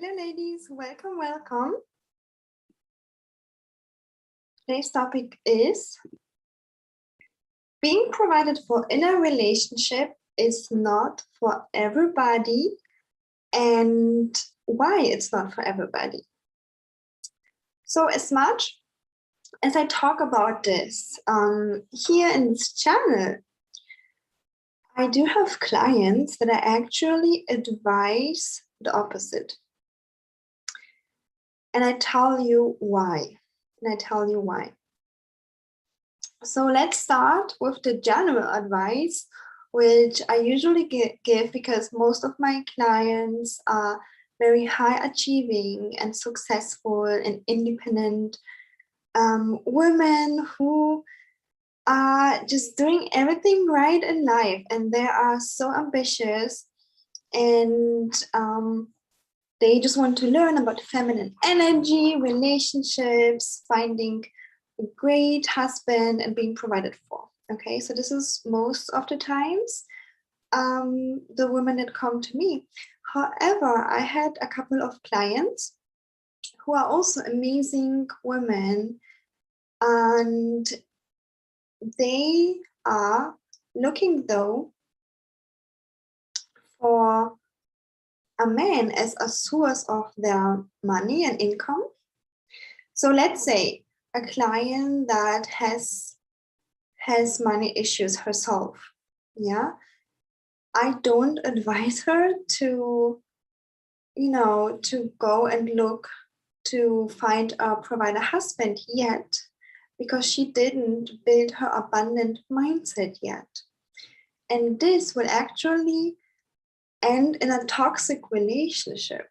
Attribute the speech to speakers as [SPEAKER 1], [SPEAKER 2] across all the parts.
[SPEAKER 1] Hello ladies, welcome, welcome. Today's topic is being provided for in a relationship is not for everybody, and why it's not for everybody. So as much as I talk about this here in this channel, I do have clients that I actually advise the opposite. And I tell you why. So let's start with the general advice, which I usually give because most of my clients are very high achieving and successful and independent women who are just doing everything right in life, and they are so ambitious, and they just want to learn about feminine energy, relationships, finding a great husband, and being provided for. Okay, so this is most of the times the women that come to me. However, I had a couple of clients who are also amazing women, and they are looking though for a man as a source of their money and income. So let's say a client that has money issues herself. Yeah, I don't advise her to, to go and look to find a provider husband yet, because she didn't build her abundant mindset yet. And this will actually end in a toxic relationship.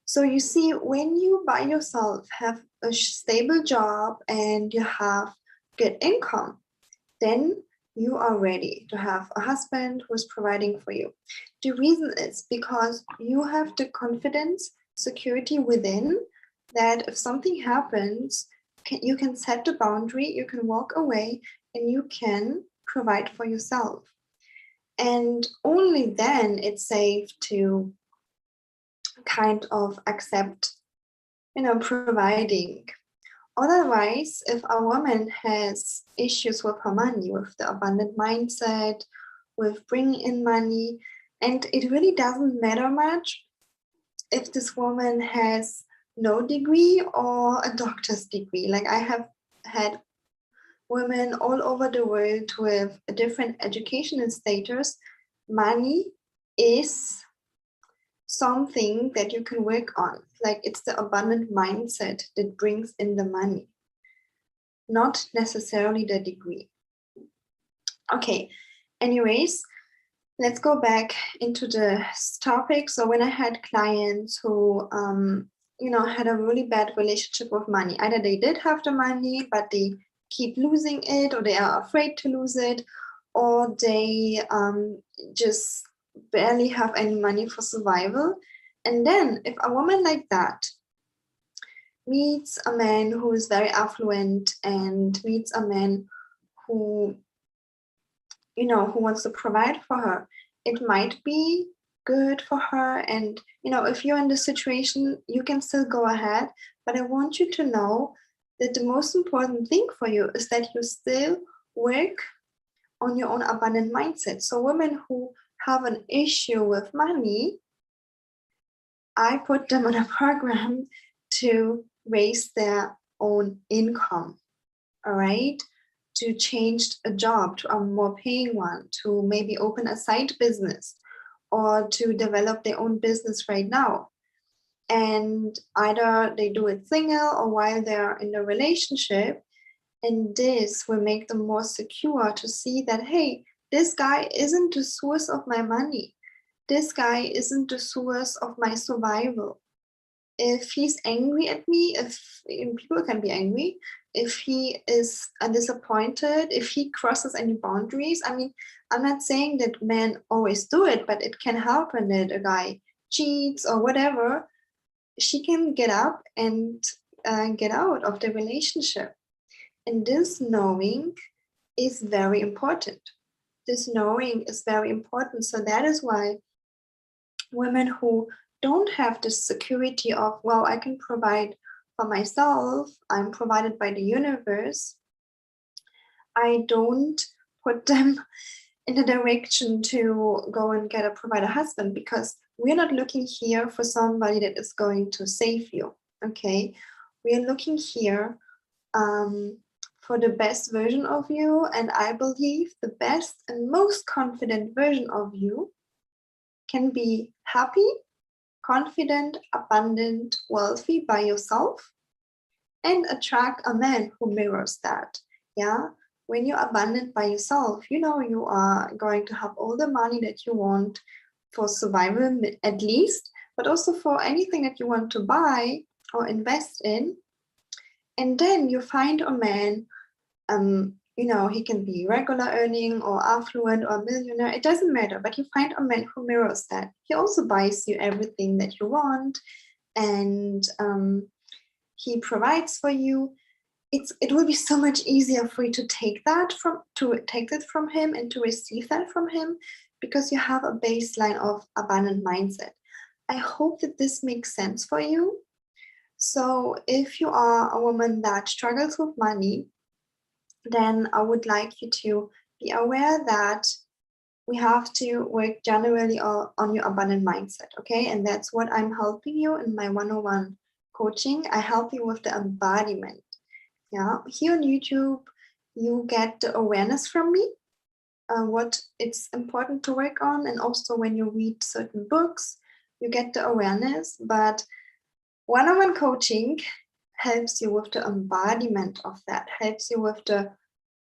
[SPEAKER 1] So you see, when you by yourself have a stable job and you have good income, then you are ready to have a husband who is providing for you. The reason is because you have the confidence, security within, that if something happens, you can set the boundary, you can walk away, and you can provide for yourself. And only then it's safe to kind of accept, providing. Otherwise, if a woman has issues with her money, with the abundant mindset, with bringing in money, and it really doesn't matter much if this woman has no degree or a doctor's degree. Like I have had women all over the world with a different education and status. Money is something that you can work on. Like it's the abundant mindset that brings in the money, not necessarily the degree. Okay, anyways, let's go back into the topic. So when I had clients who, had a really bad relationship with money, either they did have the money, but they keep losing it, or they are afraid to lose it, or they just barely have any money for survival. And then if a woman like that meets a man who is very affluent and meets a man who, who wants to provide for her, it might be good for her. And, if you're in this situation, you can still go ahead. But I want you to know that the most important thing for you is that you still work on your own abundant mindset. So women who have an issue with money, I put them on a program to raise their own income, all right? To change a job to a more paying one, to maybe open a side business, or to develop their own business right now. And either they do it single or while they're in a relationship. And this will make them more secure to see that, hey, this guy isn't the source of my money. This guy isn't the source of my survival. If he's angry at me, people can be angry, if he is disappointed, if he crosses any boundaries. I mean, I'm not saying that men always do it, but it can happen that a guy cheats or whatever. She can get up and get out of the relationship. And this knowing is very important. This knowing is very important. So that is why women who don't have the security of, well, I can provide for myself, I'm provided by the universe, I don't put them in the direction to go and provide a husband, because we're not looking here for somebody that is going to save you. Okay, we are looking here for the best version of you, and I believe the best and most confident version of you can be happy, confident, abundant, wealthy by yourself, and attract a man who mirrors that. Yeah, when you're abundant by yourself, you know you are going to have all the money that you want for survival at least, but also for anything that you want to buy or invest in. And then you find a man, you know, he can be regular earning or affluent or millionaire, it doesn't matter, but you find a man who mirrors that. He also buys you everything that you want, and he provides for you. It will be so much easier for you to take that from him and to receive that from him, because you have a baseline of abundant mindset. I hope that this makes sense for you. So if you are a woman that struggles with money, then I would like you to be aware that we have to work generally on your abundant mindset, okay? And that's what I'm helping you in my one-on-one coaching. I help you with the embodiment. Yeah, here on YouTube, you get the awareness from me, what it's important to work on. And also when you read certain books, you get the awareness. But one-on-one coaching helps you with the embodiment of that, helps you with the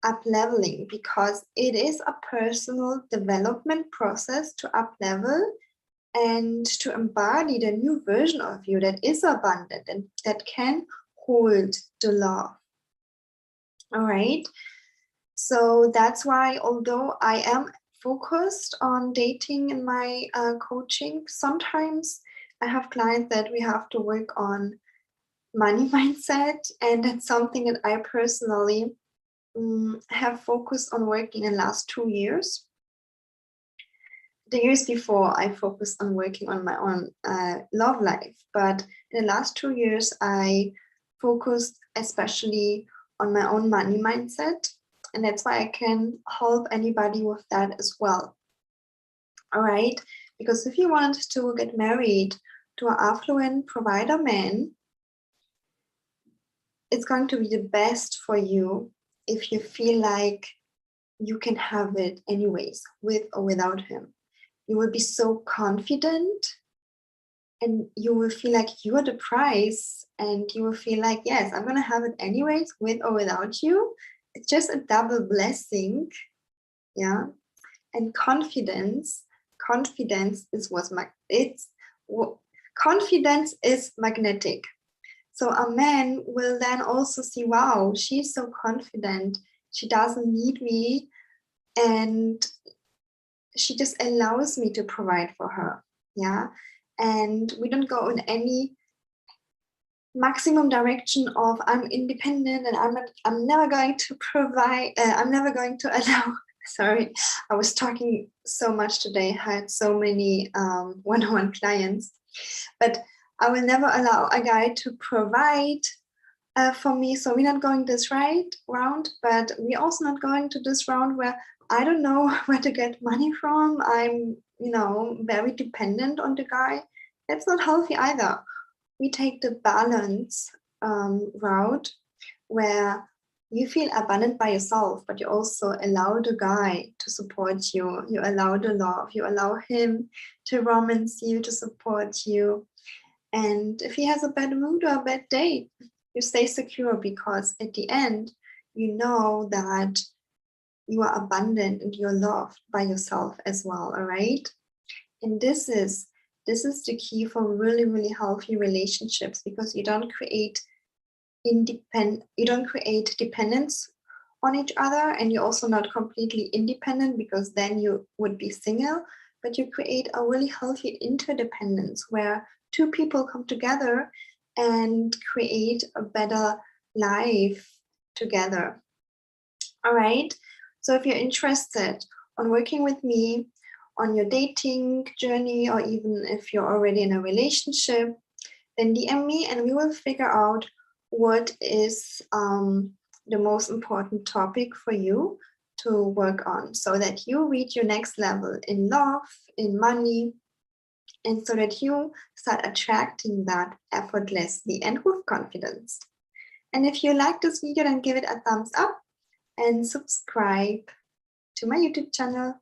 [SPEAKER 1] up-leveling, because it is a personal development process to up-level and to embody the new version of you that is abundant and that can hold the love. All right. So that's why, although I am focused on dating in my coaching, sometimes I have clients that we have to work on money mindset. And that's something that I personally have focused on working in the last 2 years. The years before, I focused on working on my own love life. But in the last 2 years, I focused especially on my own money mindset. And that's why I can help anybody with that as well. All right. Because if you want to get married to an affluent provider man, it's going to be the best for you if you feel like you can have it anyways, with or without him. You will be so confident, and you will feel like you are the prize, and you will feel like, yes, I'm going to have it anyways, with or without you. It's just a double blessing. Yeah. And confidence is confidence is magnetic. So a man will then also see, wow, she's so confident, she doesn't need me, and she just allows me to provide for her. Yeah. And we don't go in any maximum direction of I'm independent and I'm never going to provide, I'm never going to allow. Sorry, I was talking so much today, I had so many one-on-one clients, but I will never allow a guy to provide for me. So we're not going this round, but we're also not going to this round where I don't know where to get money from. I'm, very dependent on the guy. That's not healthy either. We take the balance route, where you feel abundant by yourself, but you also allow the guy to support you. You allow the love. You allow him to romance you, to support you. And if he has a bad mood or a bad day, you stay secure, because at the end, you know that you are abundant and you're loved by yourself as well. All right. And this is the key for really, really healthy relationships, because you don't create dependence on each other, and you're also not completely independent, because then you would be single, but you create a really healthy interdependence where two people come together and create a better life together. All right. So if you're interested on working with me on your dating journey, or even if you're already in a relationship, then DM me and we will figure out what is the most important topic for you to work on, so that you reach your next level in love, in money, and so that you start attracting that effortlessly and with confidence. And if you like this video, then give it a thumbs up and subscribe to my YouTube channel.